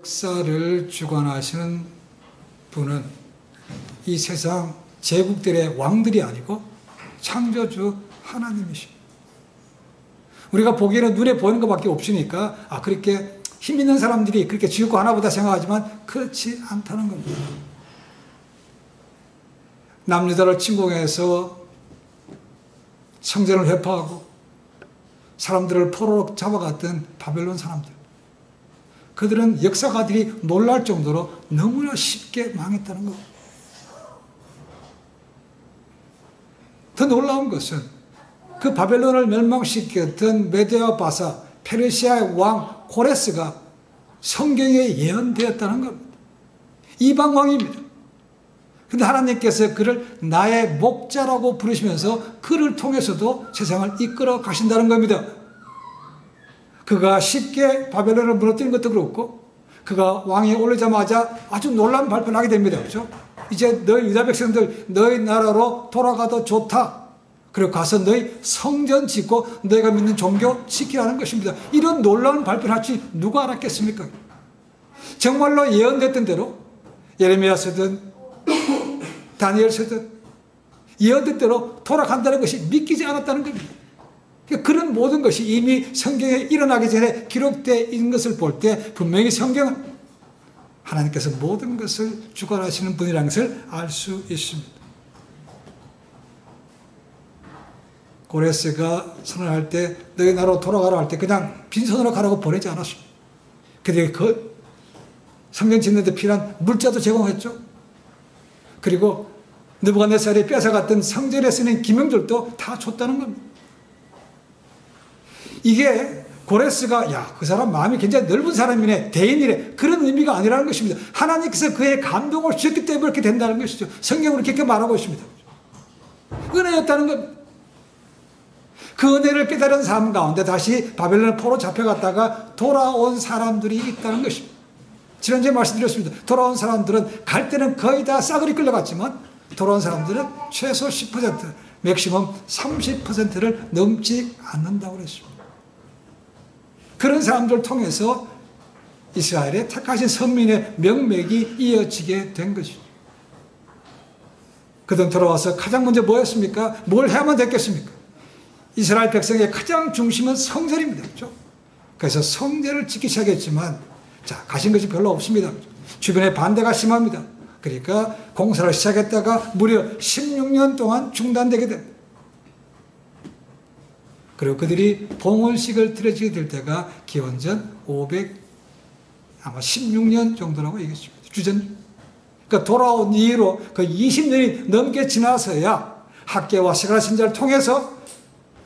역사를 주관하시는 분은 이 세상 제국들의 왕들이 아니고 창조주 하나님이십니다. 우리가 보기에는 눈에 보이는 것밖에 없으니까 그렇게 힘 있는 사람들이 그렇게 지었고 하나보다 생각하지만 그렇지 않다는 겁니다. 남유다를 침공해서 성전을 회파하고 사람들을 포로로 잡아갔던 바벨론 사람들, 그들은 역사가들이 놀랄 정도로 너무나 쉽게 망했다는 것. 더 놀라운 것은 그 바벨론을 멸망시켰던 메데와 바사, 페르시아의 왕 고레스가 성경에 예언되었다는 겁니다. 이방 왕입니다. 그런데 하나님께서 그를 나의 목자라고 부르시면서 그를 통해서도 세상을 이끌어 가신다는 겁니다. 그가 쉽게 바벨론을 무너뜨린 것도 그렇고, 그가 왕이 오르자마자 아주 놀라운 발표를 하게 됩니다. 그렇죠? 이제 너희 유다 백성들 너희 나라로 돌아가도 좋다. 그리고 가서 너희 성전 짓고 너희가 믿는 종교 지키라는 것입니다. 이런 놀라운 발표를 할지 누가 알았겠습니까? 정말로 예언됐던 대로 예레미야 서든 다니엘 서든 예언된 대로 돌아간다는 것이 믿기지 않았다는 겁니다. 그런 모든 것이 이미 성경에 일어나기 전에 기록되어 있는 것을 볼 때 분명히 성경은 하나님께서 모든 것을 주관하시는 분이라는 것을 알 수 있습니다. 고레스가 선언할 때 너희 나라로 돌아가라 할 때 그냥 빈손으로 가라고 보내지 않았습니다. 그들이 그 성전 짓는 데 필요한 물자도 제공했죠. 그리고 느부갓네살이 뺏어갔던 성전에 쓰는 기명들도 다 줬다는 겁니다. 이게 고레스가 그 사람 마음이 굉장히 넓은 사람이네, 대인이래, 그런 의미가 아니라는 것입니다. 하나님께서 그의 감동을 주셨기 때문에 그렇게 된다는 것이죠. 성경으로 그렇게 말하고 있습니다. 은혜였다는 겁니다. 그 은혜를 깨달은 삶 가운데 다시 바벨론 포로 잡혀갔다가 돌아온 사람들이 있다는 것입니다. 지난주에 말씀드렸습니다. 돌아온 사람들은 갈 때는 거의 다 싸그리 끌려갔지만 돌아온 사람들은 최소 10%, 맥시멈 30%를 넘지 않는다고 그랬습니다. 그런 사람들을 통해서 이스라엘의 택하신 선민의 명맥이 이어지게 된 것이죠. 그들은 돌아와서 가장 먼저 뭐였습니까? 뭘 해야만 됐겠습니까? 이스라엘 백성의 가장 중심은 성전입니다. 그렇죠? 그래서 성전을 짓기 시작했지만 가신 것이 별로 없습니다. 주변에 반대가 심합니다. 그러니까 공사를 시작했다가 무려 16년 동안 중단되게 됩니다. 그리고 그들이 봉헌식을 드려지게 될 때가 기원전 16년 정도라고 얘기했습니다. 주전. 그러니까 돌아온 이후로 그 20년이 넘게 지나서야 학개와 스가랴 선지자를 통해서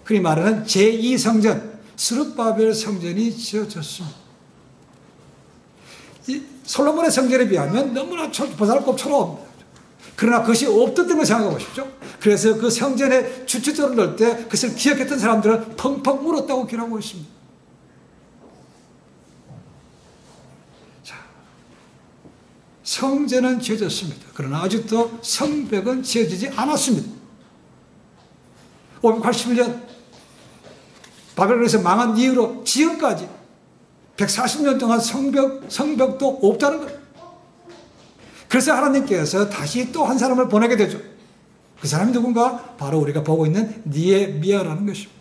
그리 말하는 제2성전, 스룹바벨 성전이 지어졌습니다. 이 솔로몬의 성전에 비하면 너무나 보살꼽처럼, 그러나 그것이 없었던 걸 생각해 보십시오. 그래서 그 성전에 주춧돌을 넣을 때 그것을 기억했던 사람들은 펑펑 울었다고 기록하고 있습니다. 성전은 지어졌습니다. 그러나 아직도 성벽은 지어지지 않았습니다. 581년 바벨론에서 망한 이후로 지금까지 140년 동안 성벽도 없다는 것. 그래서 하나님께서 다시 또 한 사람을 보내게 되죠. 그 사람이 누군가? 바로 우리가 보고 있는 느헤미야라는 것입니다.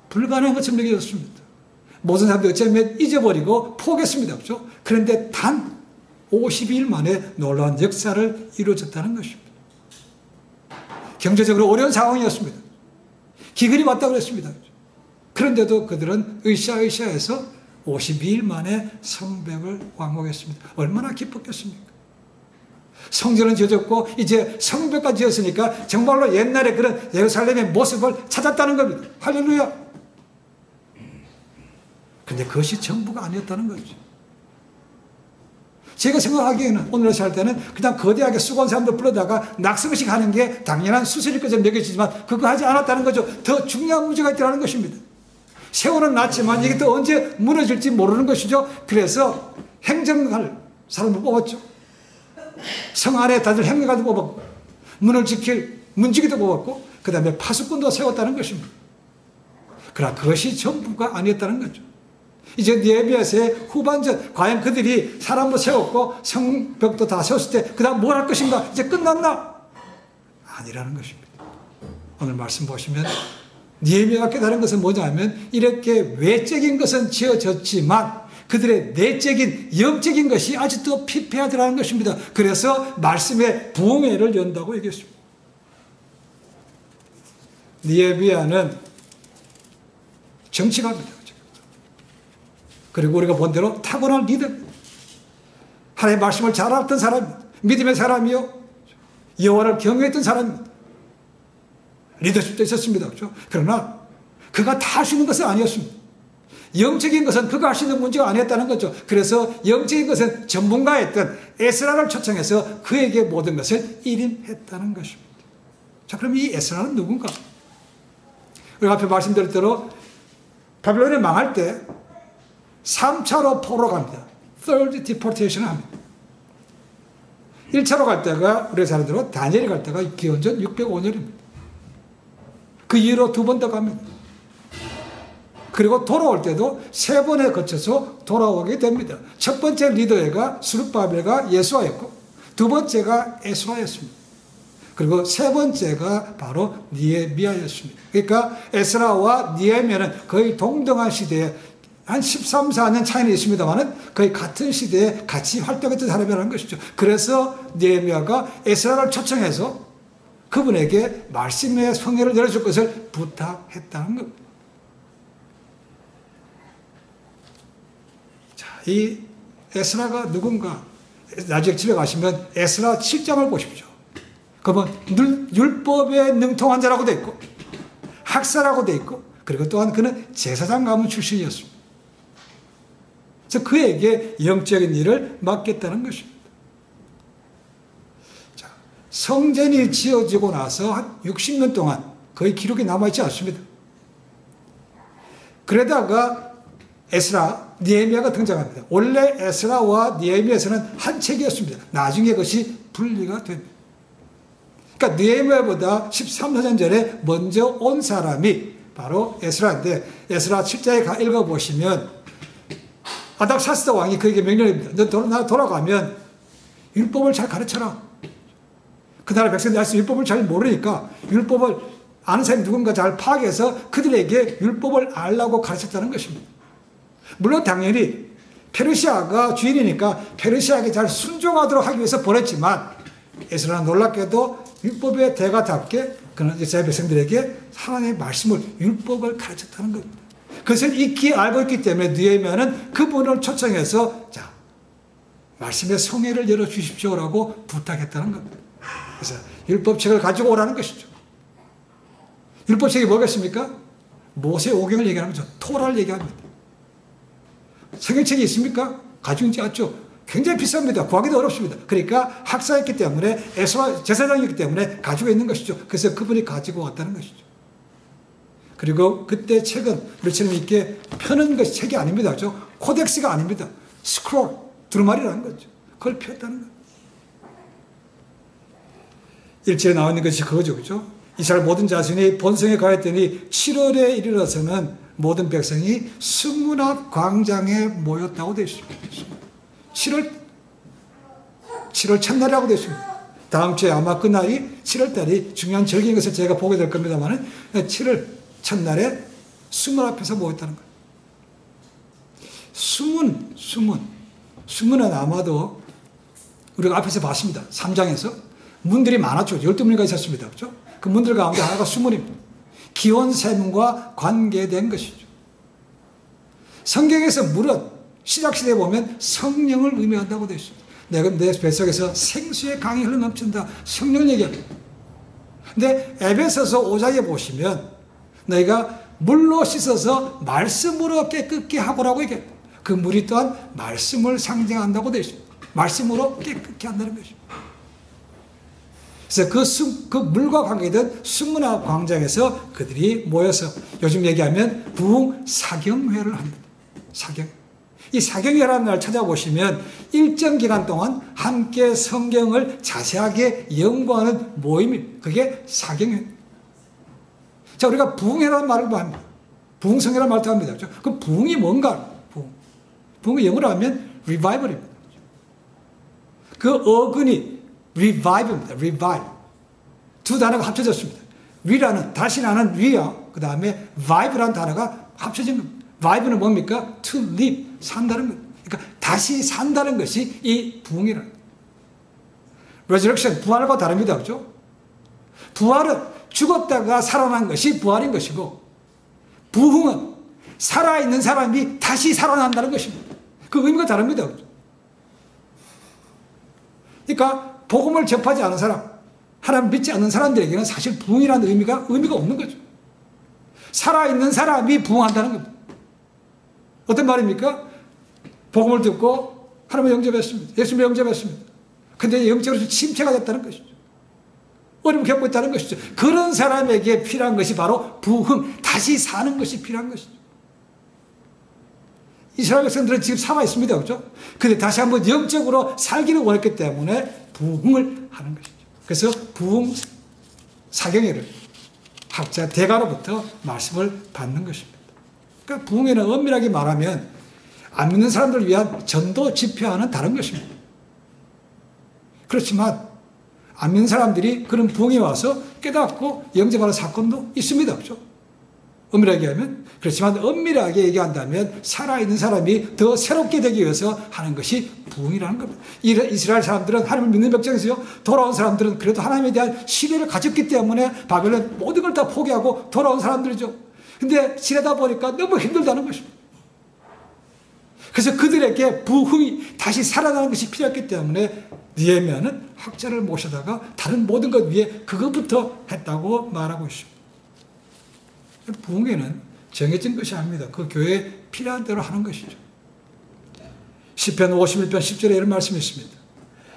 불가능한 것처럼 여겨졌습니다. 모든 사람들이 어쩌면 잊어버리고 포기했습니다. 그렇죠? 그런데 단 52일 만에 놀라운 역사를 이루어졌다는 것입니다. 경제적으로 어려운 상황이었습니다. 기근이 왔다고 그랬습니다. 그런데도 그들은 으쌰으쌰해서 52일 만에 성벽을 완공했습니다. 얼마나 기뻤겠습니까? 성전은 지어졌고 이제 성벽까지 지었으니까 정말로 옛날에 그런 예루살렘의 모습을 찾았다는 겁니다. 할렐루야. 그런데 그것이 전부가 아니었다는 거죠. 제가 생각하기에는 오늘 살 때는 그냥 거대하게 수고한 사람들 불러다가 낙서식 하는 게 당연한 수술일 것처럼 여겨지지만 그거 하지 않았다는 거죠. 더 중요한 문제가 있다는 것입니다. 세월은 났지만 이게 또 언제 무너질지 모르는 것이죠. 그래서 행정할 사람을 뽑았죠. 성 안에 다들 행정가도 뽑았고 문을 지킬 문지기도 뽑았고 그 다음에 파수꾼도 세웠다는 것입니다. 그러나 그것이 전부가 아니었다는 거죠. 이제 느헤미야서의 후반전, 과연 그들이 사람도 세웠고 성벽도 다 세웠을 때 그 다음 뭘 할 것인가? 이제 끝났나? 아니라는 것입니다. 오늘 말씀 보시면 느헤미야가 깨달은 것은 뭐냐면 이렇게 외적인 것은 지어졌지만 그들의 내적인 영적인 것이 아직도 피폐하더라는 것입니다. 그래서 말씀의 부흥회를 연다고 얘기했습니다. 느헤미야는 정치가입니다. 그리고 우리가 본 대로 타고난 리더입니다. 하나님의 말씀을 잘 알았던 사람입니다. 믿음의 사람이요, 여호와를 경외했던 사람입니다. 리더십도 있었습니다. 그렇죠? 그러나 그가 다 할 수 있는 것은 아니었습니다. 영적인 것은 그가 할 수 있는 문제가 아니었다는 거죠. 그래서 영적인 것은 전문가였던 에스라를 초청해서 그에게 모든 것을 일임했다는 것입니다. 자, 그럼 이 에스라는 누군가? 우리가 앞에 말씀드린 대로 바빌론이 망할 때 3차로 포로 갑니다. Third deportation 합니다. 1차로 갈 때가 우리 사람들은 다니엘이 갈 때가 기원전 605년입니다. 그 이후로 2번 더 갑니다. 그리고 돌아올 때도 3번에 거쳐서 돌아오게 됩니다. 첫 번째 리더가 스룹바벨과 예수아였고 2번째가 에스라였습니다. 그리고 3번째가 바로 느헤미야였습니다. 그러니까 에스라와 느헤미야는 거의 동등한 시대에 한 13, 14년 차이는 있습니다만 거의 같은 시대에 같이 활동했던 사람이라는 것이죠. 그래서 느헤미야가 에스라를 초청해서 그분에게 말씀의 성회를 열어줄 것을 부탁했다는 겁니다. 자, 이 에스라가 누군가? 나중에 집에 가시면 에스라 7장을 보십시오. 그러면 율법에 능통한 자라고 되어 있고 학사라고 되어 있고 그리고 또한 그는 제사장 가문 출신이었습니다. 그래서 그에게 영적인 일을 맡겼다는 것입니다. 자, 성전이 지어지고 나서 한 60년 동안 거의 기록이 남아있지 않습니다. 그러다가 에스라, 느헤미야가 등장합니다. 원래 에스라와 느헤미야서는 한 책이었습니다. 나중에 그것이 분리가 됩니다. 그러니까 느헤미야보다 13, 14년 전에 먼저 온 사람이 바로 에스라인데 에스라 7장에 읽어보시면 아닥사스다 왕이 그에게 명령합니다. 너 돌아가면 율법을 잘 가르쳐라. 그 나라 백성들이 율법을 잘 모르니까 율법을 아는 사람이 누군가 잘 파악해서 그들에게 율법을 알라고 가르쳤다는 것입니다. 물론 당연히 페르시아가 주인이니까 페르시아에게 잘 순종하도록 하기 위해서 보냈지만 에스라는 놀랍게도 율법의 대가답게 그는 이스라엘 백성들에게 하나님의 말씀을 율법을 가르쳤다는 겁니다. 그것을 익히 알고 있기 때문에 느헤미야는 그분을 초청해서 자, 말씀의 성회를 열어주십시오라고 부탁했다는 겁니다. 그래서 율법책을 가지고 오라는 것이죠. 율법책이 뭐겠습니까? 모세 오경을 얘기하는 거죠. 토라를 얘기합니다. 성경책이 있습니까? 가지고 있지 않죠. 굉장히 비쌉니다. 구하기도 어렵습니다. 그러니까 학사였기 때문에 에스라 제사장이기 때문에 가지고 있는 것이죠. 그래서 그분이 가지고 왔다는 것이죠. 그리고 그때 책은 우리처럼 이렇게 펴는 것이 책이 아닙니다. 그렇죠? 코덱스가 아닙니다. 스크롤, 두루마리라는 거죠. 그걸 폈다는 거예요. 1절에 나와 있는 것이 그거죠. 그렇죠? 이스라엘 모든 자손이 본성에 가했더니 7월에 이르러서는 모든 백성이 승문앞 광장에 모였다고 되어 있습니다. 7월 첫날이라고 되어 있습니다. 다음 주에 아마 그 날이 7월달이 중요한 절기인 것을 제가 보게 될 겁니다만 7월 첫날에 수문 앞에서 모였다는 거예요. 수문은 아마도 우리가 앞에서 봤습니다. 3장에서 문들이 많았죠. 12문이가 있었습니다. 그렇죠? 그 문들 가운데 하나가 수문입니다. 기원세문과 관계된 것이죠. 성경에서 물은 신약시대에 보면 성령을 의미한다고 되어 있습니다. 내가 내 뱃속에서 생수의 강이 흘러넘친다. 성령을 얘기합니다. 근데 에베소서 5장에 보시면 너희가 물로 씻어서 말씀으로 깨끗게 하고라고 얘기합니다. 그 물이 또한 말씀을 상징한다고 되어 있습니다. 말씀으로 깨끗게 한다는 것입니다. 그래서 그 물과 관계된 수문화 광장에서 그들이 모여서 요즘 얘기하면 부흥 사경회를 합니다. 이 사경회라는 날 찾아보시면 일정 기간 동안 함께 성경을 자세하게 연구하는 모임입니다. 그게 사경회입니다. 자, 우리가 부흥회라는 말을 합니다. 부흥성회라는 말도 합니다. 그럼 부흥이 뭔가? 부흥. 부흥의 영어로 하면 revival입니다. 그 어근이 revive입니다. revive. 두 단어가 합쳐졌습니다. re라는 다시 나는 re야. 그 다음에 vive라는 단어가 합쳐진 겁니다. vive는 뭡니까? to live. 산다는 겁니다. 그러니까 다시 산다는 것이 이 부흥이라는 겁니다. resurrection, 부활과 다릅니다. 그렇죠? 부활은 죽었다가 살아난 것이 부활인 것이고, 부흥은 살아있는 사람이 다시 살아난다는 것입니다. 그 의미가 다릅니다. 그러니까 복음을 접하지 않은 사람, 하나님 믿지 않는 사람들에게는 사실 부흥이라는 의미가 없는 거죠. 살아있는 사람이 부흥한다는 겁니다. 어떤 말입니까? 복음을 듣고 하나님을 영접했습니다. 예수님을 영접했습니다. 근데 영적으로 침체가 됐다는 것이죠. 어려움을 겪고 있다는 것이죠. 그런 사람에게 필요한 것이 바로 부흥, 다시 사는 것이 필요한 것이죠. 이스라엘 백성들은 지금 살아 있습니다. 그렇죠? 근데 다시 한번 영적으로 살기를 원했기 때문에 부흥을 하는 것이죠. 그래서 부흥 사경회를 학자 대가로부터 말씀을 받는 것입니다. 그러니까 부흥회는 엄밀하게 말하면 안 믿는 사람들을 위한 전도 집회와는 다른 것입니다. 그렇지만 안 믿는 사람들이 그런 부흥에 와서 깨닫고 영접하는 사건도 있습니다. 그렇죠? 엄밀하게 하면. 그렇지만 엄밀하게 얘기한다면 살아있는 사람이 더 새롭게 되기 위해서 하는 것이 부흥이라는 겁니다. 이스라엘 사람들은 하나님을 믿는 백성이었어요. 돌아온 사람들은 그래도 하나님에 대한 신뢰를 가졌기 때문에 바벨론 모든 걸 다 포기하고 돌아온 사람들이죠. 근데 지내다 보니까 너무 힘들다는 것입니다. 그래서 그들에게 부흥이 다시 살아나는 것이 필요했기 때문에 느헤미야는 학자를 모셔다가 다른 모든 것 위에 그것부터 했다고 말하고 있습니다. 부흥회는 정해진 것이 아닙니다. 그 교회에 필요한 대로 하는 것이죠. 시편 51편 10절에 이런 말씀이 있습니다.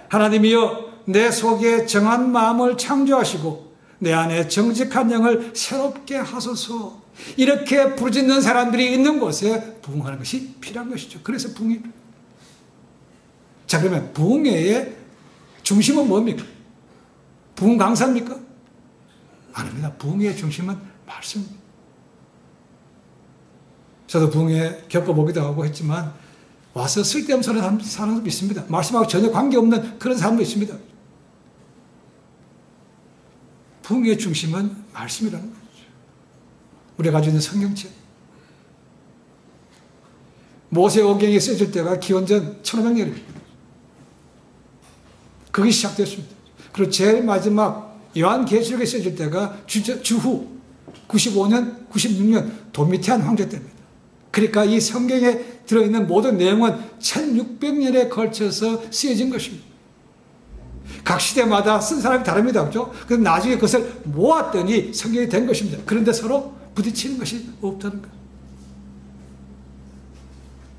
하나님이여 내 속에 정한 마음을 창조하시고 내 안에 정직한 영을 새롭게 하소서. 이렇게 부르짖는 사람들이 있는 곳에 부흥하는 것이 필요한 것이죠. 그래서 부흥입니다. 자, 그러면 부흥회의 중심은 뭡니까? 부흥 강사입니까? 아닙니다. 부흥회의 중심은 말씀입니다. 저도 부흥회 겪어보기도 하고 했지만 와서 쓸데없는 소리 하는 사람도 있습니다. 말씀하고 전혀 관계없는 그런 사람도 있습니다. 부흥회의 중심은 말씀이라는 거죠. 우리가 가지고 있는 성경책. 모세오경이 쓰여질 때가 기원전 1500년입니다. 그게 시작됐습니다. 그리고 제일 마지막 요한계시록에 쓰여질 때가 주후 95년, 96년 도미티안 황제 때입니다. 그러니까 이 성경에 들어있는 모든 내용은 1600년에 걸쳐서 쓰여진 것입니다. 각 시대마다 쓴 사람이 다릅니다. 그렇죠? 그래서 나중에 그것을 모았더니 성경이 된 것입니다. 그런데 서로 부딪히는 것이 없다는 것.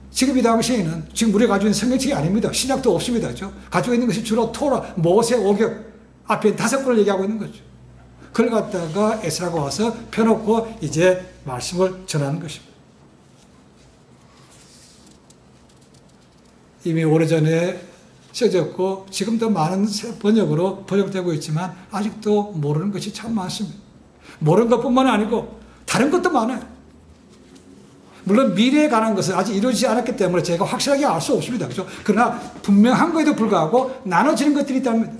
지금 이 당시에는 지금 우리가 가지고 있는 성경책이 아닙니다. 신약도 없습니다. 그렇죠? 가지고 있는 것이 주로 토라, 모세, 오경 앞에 5권을 얘기하고 있는 거죠. 그걸 갖다가 에스라가 와서 펴놓고 이제 말씀을 전하는 것입니다. 이미 오래전에 써졌고 지금도 많은 번역으로 번역되고 있지만 아직도 모르는 것이 참 많습니다. 모르는 것뿐만 아니고 다른 것도 많아요. 물론 미래에 관한 것은 아직 이루어지지 않았기 때문에 제가 확실하게 알 수 없습니다. 그렇죠? 그러나 분명한 거에도 불구하고 나눠지는 것들이 있답니다.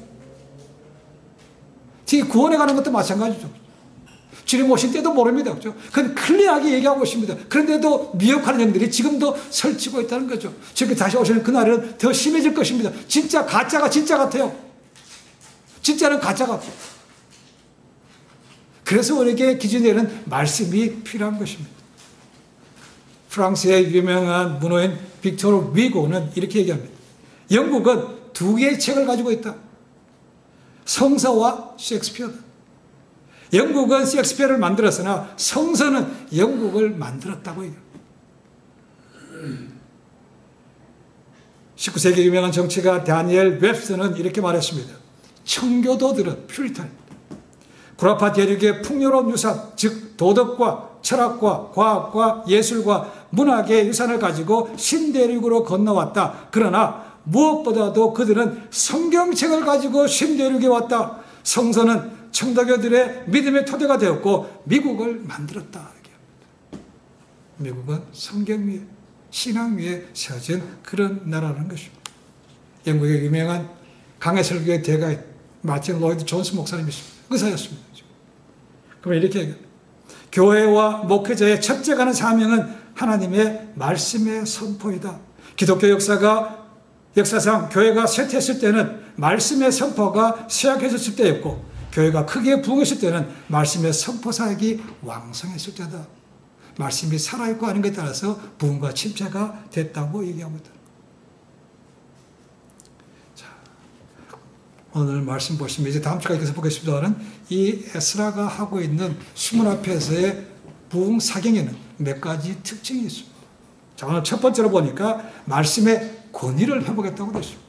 특히 구원에 관한 것도 마찬가지죠. 주님 오신 때도 모릅니다. 그렇죠? 그건 클리어하게 얘기하고 있습니다. 그런데도 미혹하는 영들이 지금도 설치고 있다는 거죠. 저렇게 다시 오시는 그날은 더 심해질 것입니다. 진짜 가짜가 진짜 같아요. 진짜는 가짜 같아요. 그래서 우리에게 기준되는 말씀이 필요한 것입니다. 프랑스의 유명한 문호인 빅토르 위고는 이렇게 얘기합니다. 영국은 2개의 책을 가지고 있다. 성서와 셰익스피어다. 영국은 셰익스피어를 만들었으나 성서는 영국을 만들었다고 해요. 19세기 유명한 정치가 다니엘 웹스는 이렇게 말했습니다. 청교도들은 퓨리탄입니다. 구라파 대륙의 풍요로운 유산, 즉 도덕과 철학과 과학과 예술과 문학의 유산을 가지고 신대륙으로 건너왔다. 그러나 무엇보다도 그들은 성경책을 가지고 신대륙에 왔다. 성서는 청도교들의 믿음의 토대가 되었고 미국을 만들었다. 미국은 성경 위에 신앙 위에 세워진 그런 나라라는 것입니다. 영국의 유명한 강해 설교의 대가인 마틴 로이드 존스 목사님이십니다. 의사였습니다. 그러면 이렇게 얘기합니다. 교회와 목회자의 첫째 가는 사명은 하나님의 말씀의 선포이다. 기독교 역사상 교회가 쇠퇴했을 때는 말씀의 선포가 쇠약해졌을 때였고, 교회가 크게 부흥했을 때는 말씀의 선포 사역이 왕성했을 때다. 말씀이 살아있고 하는 것에 따라서 부흥과 침체가 됐다고 얘기합니다. 자, 오늘 말씀 보시면 이제 다음 주까지 계속 보겠습니다만, 이 에스라가 하고 있는 수문 앞에서의 부흥 사경에는 몇 가지 특징이 있습니다. 자, 오늘 첫 번째로 보니까 말씀의 권위를 회복했다고 되어 있습니다.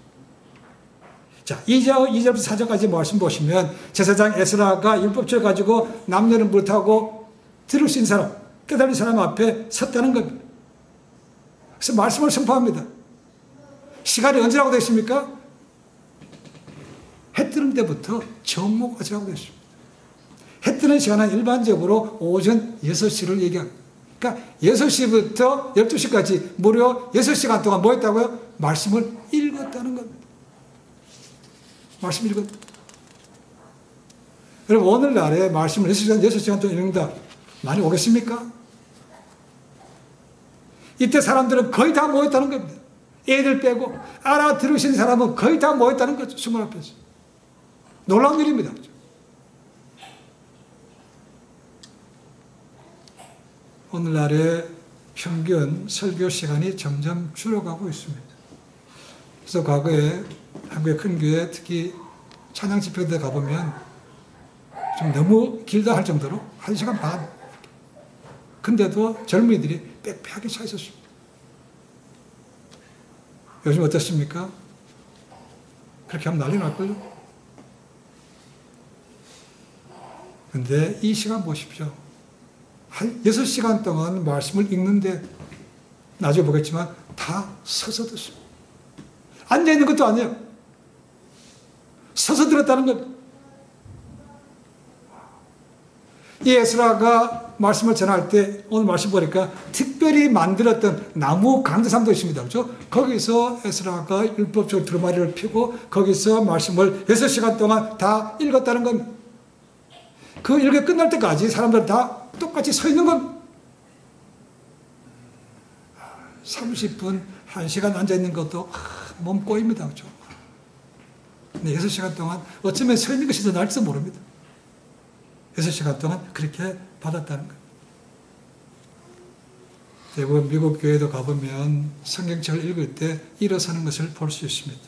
자, 2절부터 4절까지 말씀 보시면 제사장 에스라가 율법書가지고 남녀를 못하고 들을 수 있는 사람, 깨달은 사람 앞에 섰다는 겁니다. 그래서 말씀을 선포합니다. 시간이 언제라고 되어 있습니까? 해 뜨는 때부터 정오까지라고 되어 있습니다. 해 뜨는 시간은 일반적으로 오전 6시를 얘기합니다. 그러니까 6시부터 12시까지 무려 6시간 동안 뭐 했다고요? 말씀을 읽었다는 겁니다. 말씀 읽었다. 여러분, 오늘날에 말씀을 6시간 동안 읽는다. 많이 오겠습니까? 이때 사람들은 거의 다 모였다는 겁니다. 애들 빼고 알아들으신 사람은 거의 다 모였다는 거죠. 수문 앞에서. 놀라운 일입니다. 오늘날의 평균 설교 시간이 점점 줄어가고 있습니다. 그래서 과거에 한국의 큰 교회, 특히 찬양 집회 때 가보면 좀 너무 길다 할 정도로 1시간 반. 근데도 젊은이들이 빽빽하게 차 있었습니다. 요즘 어떻습니까? 그렇게 하면 난리 날걸요? 근데 이 시간 보십시오. 한 6시간 동안 말씀을 읽는데, 나중에 보겠지만 다 서서 듣습니다. 앉아있는 것도 아니에요. 서서 들었다는 것. 이 에스라가 말씀을 전할 때, 오늘 말씀 보니까 특별히 만들었던 나무 강대상도 있습니다. 그렇죠? 거기서 에스라가 율법적 두루마리를 펴고 거기서 말씀을 6시간 동안 다 읽었다는 겁니다. 그 읽어 끝날 때까지 사람들 다 똑같이 서 있는 건 30분, 1시간 앉아있는 것도 몸 꼬입니다. 그렇죠? 근데 6시간 동안 어쩌면 서 있는 것이 더 나을지도 모릅니다. 6시간 동안 그렇게 받았다는 거예요. 대부분 미국 교회도 가보면 성경책을 읽을 때 일어서는 것을 볼 수 있습니다.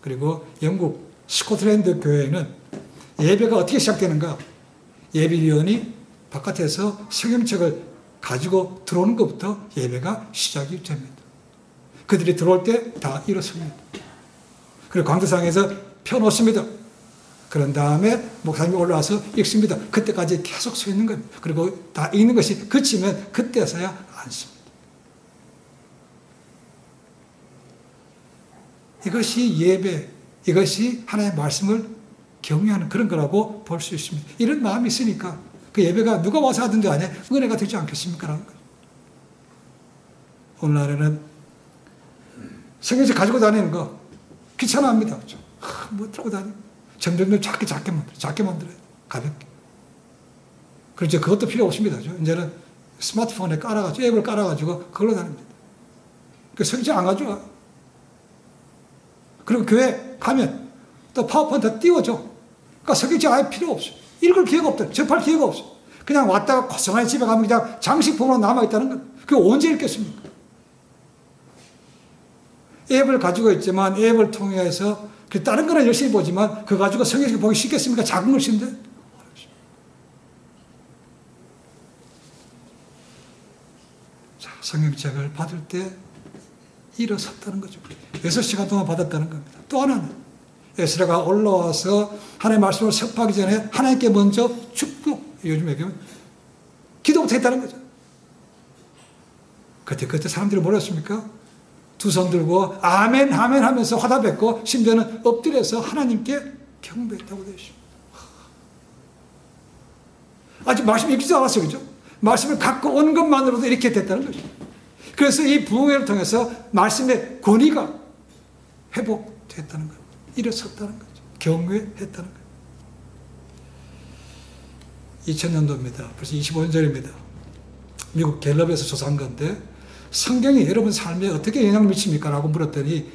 그리고 영국 스코틀랜드 교회는 예배가 어떻게 시작되는가? 예비위원이 바깥에서 성경책을 가지고 들어오는 것부터 예배가 시작이 됩니다. 그들이 들어올 때 다 일어섭니다. 그리고 강대상에서 펴놓습니다. 그런 다음에 목사님이 올라와서 읽습니다. 그때까지 계속 서 있는 겁니다. 그리고 다 읽는 것이 그치면 그때서야 앉습니다. 이것이 예배, 이것이 하나님의 말씀을 경외하는 그런 거라고 볼 수 있습니다. 이런 마음이 있으니까 그 예배가 누가 와서 하든지 간에 은혜가 되지 않겠습니까? 라는 거예요. 오늘날에는 성경책 가지고 다니는 거 귀찮아합니다. 그렇죠? 뭐 들고 다니고 점점 작게 만들어요. 가볍게. 그렇죠. 그것도 필요 없습니다. 그렇죠? 이제는 스마트폰에 깔아가지고 앱을 깔아가지고 그걸로 다닙니다. 그 성경 안 가져와. 그리고 교회 가면 또 파워포인트 띄워줘. 그러니까 성경책 아예 필요 없어. 읽을 기회가 없다. 접할 기회가 없어. 그냥 왔다가 고스란히 집에 가면 그냥 장식품으로 남아있다는 것. 그게 언제 읽겠습니까? 앱을 가지고 있지만 앱을 통해서 다른 거는 열심히 보지만 그거 가지고 성경책 보기 쉽겠습니까? 작은 글씨인데. 자, 성경책을 받을 때 일어섰다는 거죠. 6시간 동안 받았다는 겁니다. 또 하나는 에스라가 올라와서 하나님의 말씀을 선포하기 전에 하나님께 먼저 축복, 요즘 얘기하면 기도부터 했다는 거죠. 그때 사람들이 뭐랬습니까? 두 손 들고 아멘 아멘 하면서 화답했고 심지어는 엎드려서 하나님께 경배했다고 되어 있습니다. 아직 말씀 읽지도 않았어요. 그죠? 말씀을 갖고 온 것만으로도 이렇게 됐다는 거죠. 그래서 이 부흥회를 통해서 말씀의 권위가 회복됐다는 거예요. 일어섰다는 거죠. 경외했다는 거예요. 2000년도입니다. 벌써 25년 전입니다. 미국 갤럽에서 조사한 건데 성경이 여러분 삶에 어떻게 영향을 미칩니까? 라고 물었더니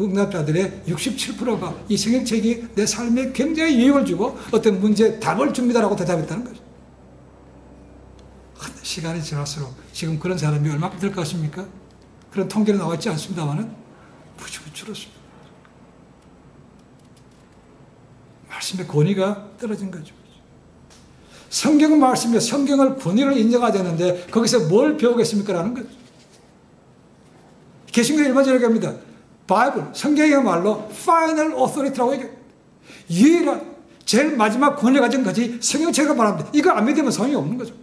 응답자들의 67%가 이 성경책이 내 삶에 굉장히 유익을 주고 어떤 문제에 답을 줍니다라고 대답했다는 거죠. 시간이 지날수록 지금 그런 사람이 얼마큼 될 것입니까? 그런 통계는 나와 있지 않습니다만은 무지무지 줄었습니다. 말씀의 권위가 떨어진 거죠. 성경 말씀에 성경을 권위를 인정해야 되는데 거기서 뭘 배우겠습니까? 라는 거죠. 개신교 일반적으로 얘기합니다. 바이블, 성경이야말로 final authority라고 얘기해요. 유일한 제일 마지막 권위를 가진 것이 성경책을 말합니다. 이거 안 믿으면 소용이 없는 거죠.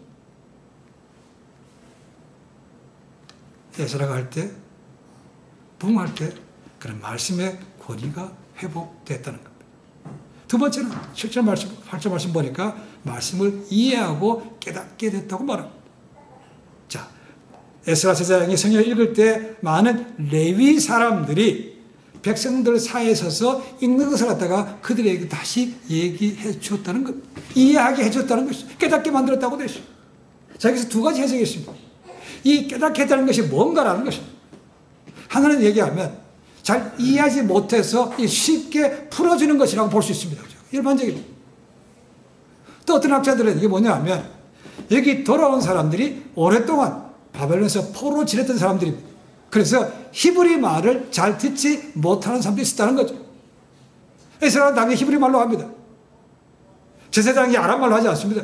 예수라고 할 때, 부흥할 때 그런 말씀의 권위가 회복됐다는 겁니다. 두 번째는 7절 말씀, 8절 말씀 보니까 말씀을 이해하고 깨닫게 됐다고 말합니다. 자, 에스라 제사장이 성경을 읽을 때 많은 레위 사람들이 백성들 사이에 서서 읽는 것을 갖다가 그들에게 다시 얘기해 주었다는 것, 이해하게 해 줬다는 것이 깨닫게 만들었다고 되죠. 자, 여기서 두 가지 해석이 있습니다. 이 깨닫게 했다는 것이 뭔가라는 것입니다. 하나는 얘기하면 잘 이해하지 못해서 쉽게 풀어주는 것이라고 볼 수 있습니다. 일반적으로. 또 어떤 학자들은 이게 뭐냐 하면 여기 돌아온 사람들이 오랫동안 바벨론에서 포로로 지냈던 사람들입니다. 그래서 히브리 말을 잘 듣지 못하는 사람들이 있었다는 거죠. 에스라는 당연히 히브리 말로 합니다. 제사장이 아람 말로 하지 않습니다.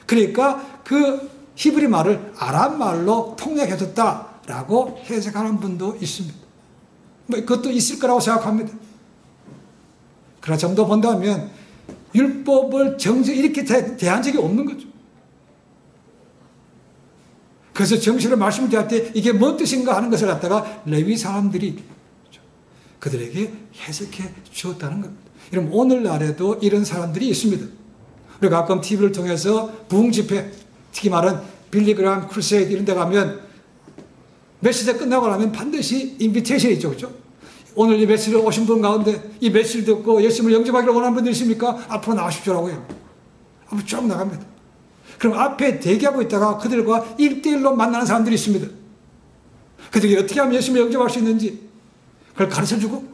그러니까 그 히브리 말을 아람 말로 통역해줬다라고 해석하는 분도 있습니다. 뭐 그것도 있을 거라고 생각합니다. 그러나 좀 더 본다면 율법을 이렇게 대한 적이 없는 거죠. 그래서 정식으로 말씀을 대할 때 이게 뭔 뜻인가 하는 것을 갖다가 레위 사람들이 그들에게 해석해 주었다는 겁니다. 그럼 오늘날에도 이런 사람들이 있습니다. 우리가 가끔 TV를 통해서 부흥 집회, 특히 말은 빌리그람, 크루세이드 이런 데 가면 메시지 끝나고 나면 반드시 인비테이션이 있죠. 그렇죠? 오늘 이 메시지를 오신 분 가운데 이 메시지를 듣고 예수님을 영접하기를 원하는 분들 있습니까? 앞으로 나가십시오라고 해요. 앞으로 쭉 나갑니다. 그럼 앞에 대기하고 있다가 그들과 1대1로 만나는 사람들이 있습니다. 그들이 어떻게 하면 예수님을 영접할 수 있는지 그걸 가르쳐주고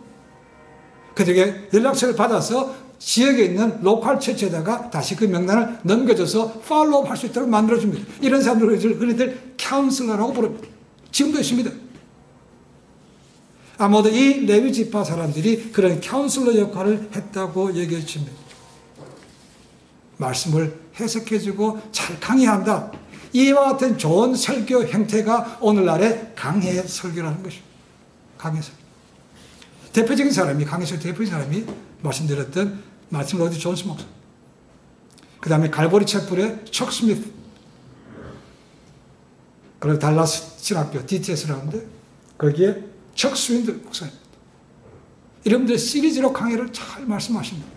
그들에게 연락처를 받아서 지역에 있는 로컬 처치에다가 다시 그 명단을 넘겨줘서 팔로우 할 수 있도록 만들어줍니다. 이런 사람들을 그들을 카운슬러라고 부릅니다. 지금도 있습니다. 아마도 이 레위 지파 사람들이 그런 카운슬러 역할을 했다고 얘기해 줍니다. 말씀을 해석해주고 잘 강의한다. 이와 같은 좋은 설교 형태가 오늘날의 강해 설교라는 것입니다. 강해 설교. 대표적인 사람이, 강해 설교 대표적인 사람이 말씀드렸던 마틴 로이드 존스 목사. 그 다음에 갈보리 채플의 척 스미스. 그리고 달라스 신학교 DTS라는데 거기에 척 스윈드 목사입니다. 이름들 시리즈로 강의를 잘 말씀하십니다.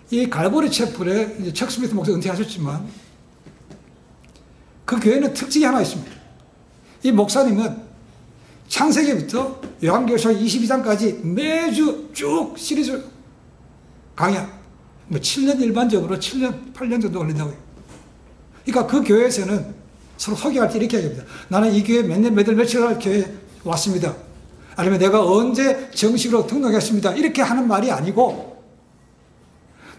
이 갈보리 채플의 이제 척 스미스 목사 은퇴하셨지만 그 교회는 특징이 하나 있습니다. 이 목사님은 창세기부터 요한계시록 22장까지 매주 쭉 시리즈 강의한 뭐 7년 일반적으로 7년, 8년 정도 걸린다고 해요. 그러니까 그 교회에서는 서로 소개할 때 이렇게 얘기합니다. 나는 이 교회 몇 년, 몇 월, 며칠 날 교회에 왔습니다. 아니면 내가 언제 정식으로 등록했습니다. 이렇게 하는 말이 아니고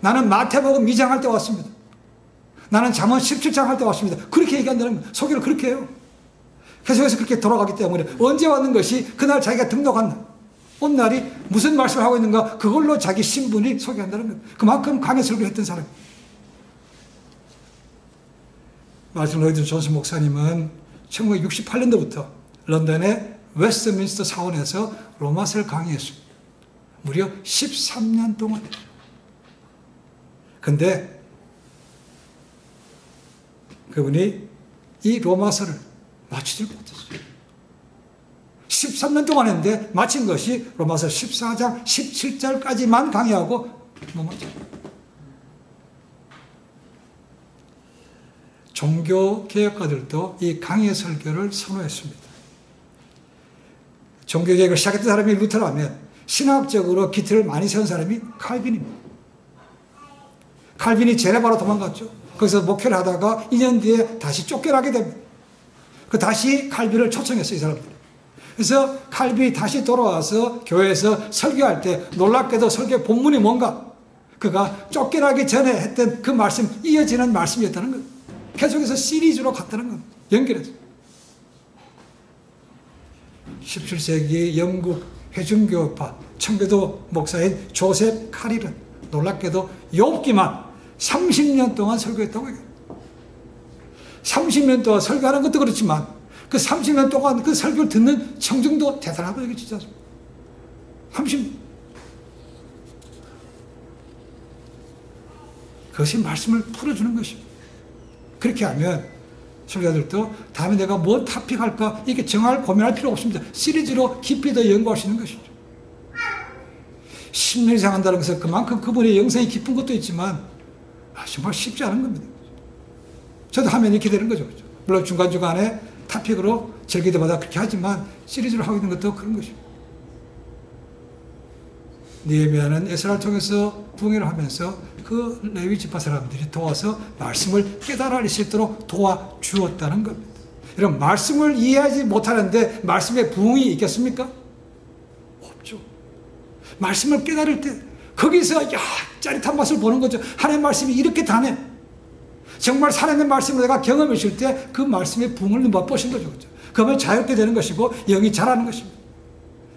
나는 마태복음 2장 할 때 왔습니다. 나는 잠언 17장 할 때 왔습니다. 그렇게 얘기한다는 거예요. 소개를 그렇게 해요. 계속해서 그렇게 돌아가기 때문에 언제 왔는 것이 그날 자기가 등록한 날, 온 날이 무슨 말씀을 하고 있는가 그걸로 자기 신분이 소개한다는 거예요. 그만큼 강해 설교했던 사람이에요. 마틴 로이드 존스 목사님은 1968년도부터 런던의 웨스트민스터 사원에서 로마서를 강의했습니다. 무려 13년 동안. 근데 그분이 이 로마서를 마치질 못했어요. 13년 동안 했는데 마친 것이 로마서 14장 17절까지만 강의하고 못 마쳤어요. 종교개혁가들도 이 강의 설교를 선호했습니다. 종교개혁을 시작했던 사람이 루터라면 신학적으로 기틀을 많이 세운 사람이 칼빈입니다. 칼빈이 제네바로 도망갔죠. 거기서 목회를 하다가 2년 뒤에 다시 쫓겨나게 됩니다. 다시 칼빈을 초청했어요, 이 사람들이. 그래서 칼빈이 다시 돌아와서 교회에서 설교할 때 놀랍게도 설교의 본문이 뭔가 그가 쫓겨나기 전에 했던 그 말씀, 이어지는 말씀이었다는 거예요. 계속해서 시리즈로 갔다는 겁니다. 연결해서. 17세기 영국 회중교파 청교도 목사인 조셉 카릴은 놀랍게도 욥기만 30년 동안 설교했다고 해요. 30년 동안 설교하는 것도 그렇지만 그 30년 동안 그 설교를 듣는 청중도 대단하고 이게 진짜 30년. 그것이 말씀을 풀어주는 것입니다. 그렇게 하면 설교자들도 다음에 내가 뭔 토픽 할까 이렇게 정할 고민할 필요 없습니다. 시리즈로 깊이 더 연구할 수 있는 것이죠. 10년 이상 한다는 것은 그만큼 그분의 영성이 깊은 것도 있지만 정말 쉽지 않은 겁니다. 저도 하면 이렇게 되는 거죠. 물론 중간중간에 토픽으로 절기도마다 그렇게 하지만 시리즈로 하고 있는 것도 그런 것입니다. 느헤미야는 에스라를 통해서 부흥회를 하면서 그 레위 지파 사람들이 도와서 말씀을 깨달을 수 있도록 도와주었다는 겁니다. 여러분, 말씀을 이해하지 못하는데 말씀에 부흥이 있겠습니까? 없죠. 말씀을 깨달을 때 거기서 짜릿한 맛을 보는 거죠. 하나님의 말씀이 이렇게 다네. 정말 살아있는 말씀을 내가 경험했을 때 그 말씀의 부흥을 맛보신 거죠. 그러면 자유롭게 되는 것이고 영이 자라는 것입니다.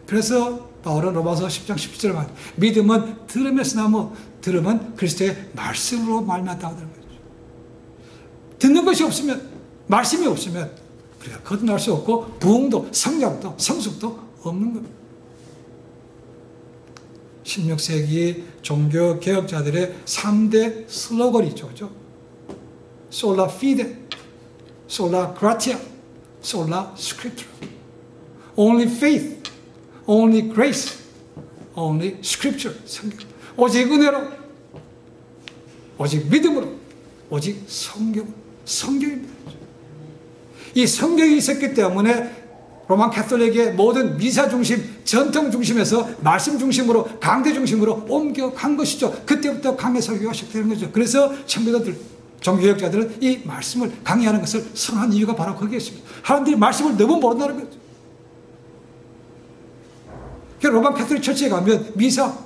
그래서 바울은 로마서 10장 17절에 말합니다. 믿음은 들음에서 나무, 들음은 그리스도의 말씀으로 말미암았다고 하는 거죠. 듣는 것이 없으면, 말씀이 없으면 우리가 거듭날 수 없고 부흥도 성장도 성숙도 없는 겁니다. 16세기 종교개혁자들의 3대 슬로건이죠. 그렇죠? Sola fide, sola gratia, sola scriptura. Only faith, only grace, only scripture. 성경. 오직 은혜로, 오직 믿음으로, 오직 성경입니다. 이 성경이 있었기 때문에 로만 가톨릭의 모든 미사 중심, 전통 중심에서 말씀 중심으로, 강대 중심으로 옮겨간 것이죠. 그때부터 강의 설교가 시작되는 거죠. 그래서 청교도들, 종교개혁자들은 이 말씀을 강의하는 것을 선호한 이유가 바로 거기에 있습니다. 사람들이 말씀을 너무 모른다는 거죠. 로만 가톨릭 처치에 가면 미사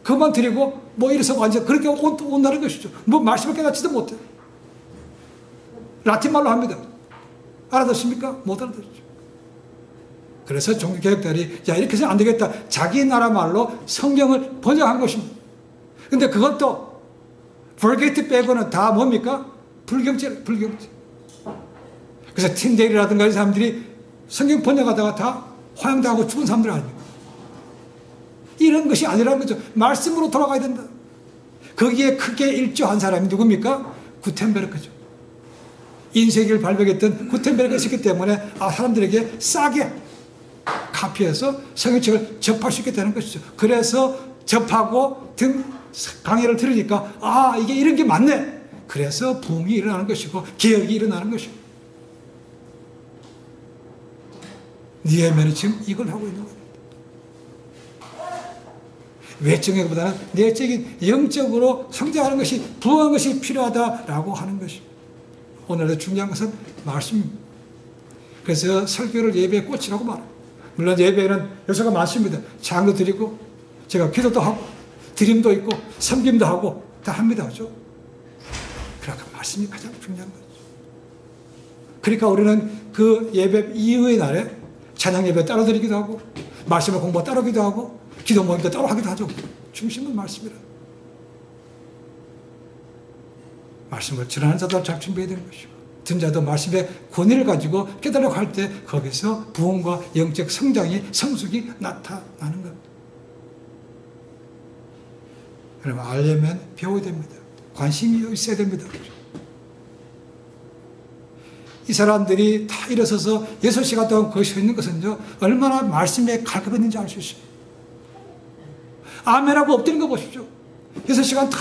그만 드리고 뭐 이래서 완전 그렇게 온다는 것이죠. 뭐 말씀을 깨닫지도 못해. 라틴 말로 합니다. 알아듣습니까? 못 알아듣죠. 그래서 종교개혁자들이 이렇게 해서 안 되겠다. 자기 나라 말로 성경을 번역한 것입니다. 근데 그것도 볼게이트 빼고는 다 뭡니까? 불경죄. 그래서 틴데일이라든가 이 사람들이 성경 번역하다가 다 화형당하고 죽은 사람들 아닙니까? 이런 것이 아니라는 거죠. 말씀으로 돌아가야 된다. 거기에 크게 일조한 사람이 누굽니까? 구텐베르크죠. 인쇄기를 발명했던 구텐베르크가 있었기 때문에 사람들에게 싸게 카피해서 성경책을 접할 수 있게 되는 것이죠. 그래서 접하고 강의를 들으니까 이게 이런 게 맞네. 그래서 부흥이 일어나는 것이고 개혁이 일어나는 것이고. 느헤미야는 지금 이걸 하고 있는 겁니다. 외적인 것보다는 내적인 영적으로 성장하는 것이 부흥하는 것이 필요하다라고 하는 것입니다. 오늘도 중요한 것은 말씀입니다. 그래서 설교를 예배의 꽃이라고 말합니다. 물론 예배에는 요소가 많습니다. 장도 드리고 제가 기도도 하고 드림도 있고 섬김도 하고 다 합니다. 그렇죠? 그러니까 말씀이 가장 중요한 거죠. 그러니까 우리는 그 예배 이후의 날에 찬양 예배 따로 드리기도 하고 말씀을 공부 따로 하기도 하고 기도 모임도 따로 하기도 하죠. 중심은 말씀이라. 말씀을 전하는 자도 잘 준비해야 되는 것이고 듣는 자도 말씀의 권위를 가지고 깨달으려고 할 때 거기서 부흥과 영적 성장이 성숙이 나타나는 겁니다. 여러분 알려면 배워야 됩니다. 관심이 있어야 됩니다. 이 사람들이 다 일어서서 6시간 동안 거기 서 있는 것은요 얼마나 말씀에 갈급했는지 알 수 있어요. 아멘하고 엎드린 거 보십시오. 6시간 다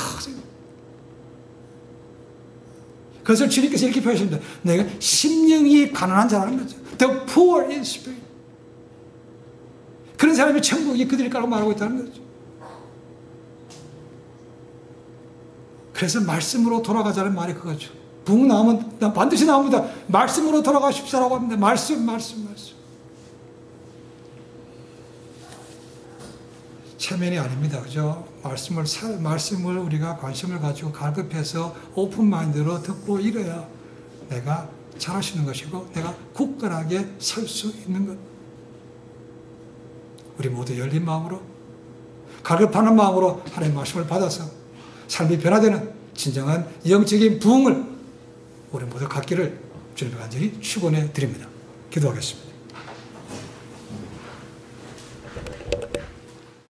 그것을 주님께서 이렇게 표현하십니다. 내가 심령이 가난한 자라는 거죠. The poor in spirit. 그런 사람이 천국이 그들일 거라고 말하고 있다는 거죠. 그래서 말씀으로 돌아가자는 말이 그거죠. 붕 나오면 반드시 나옵니다. 말씀으로 돌아가십시오라고 합니다. 말씀. 체면이 아닙니다. 그죠? 말씀을 우리가 관심을 가지고 갈급해서 오픈 마인드로 듣고 이래야 내가 잘할 수 있는 것이고 내가 굳건하게 설 수 있는 것. 우리 모두 열린 마음으로 갈급하는 마음으로 하나님의 말씀을 받아서 삶이 변화되는 진정한 영적인 부흥을 우리 모두 갖기를 주님께 간절히 축원해 드립니다. 기도하겠습니다.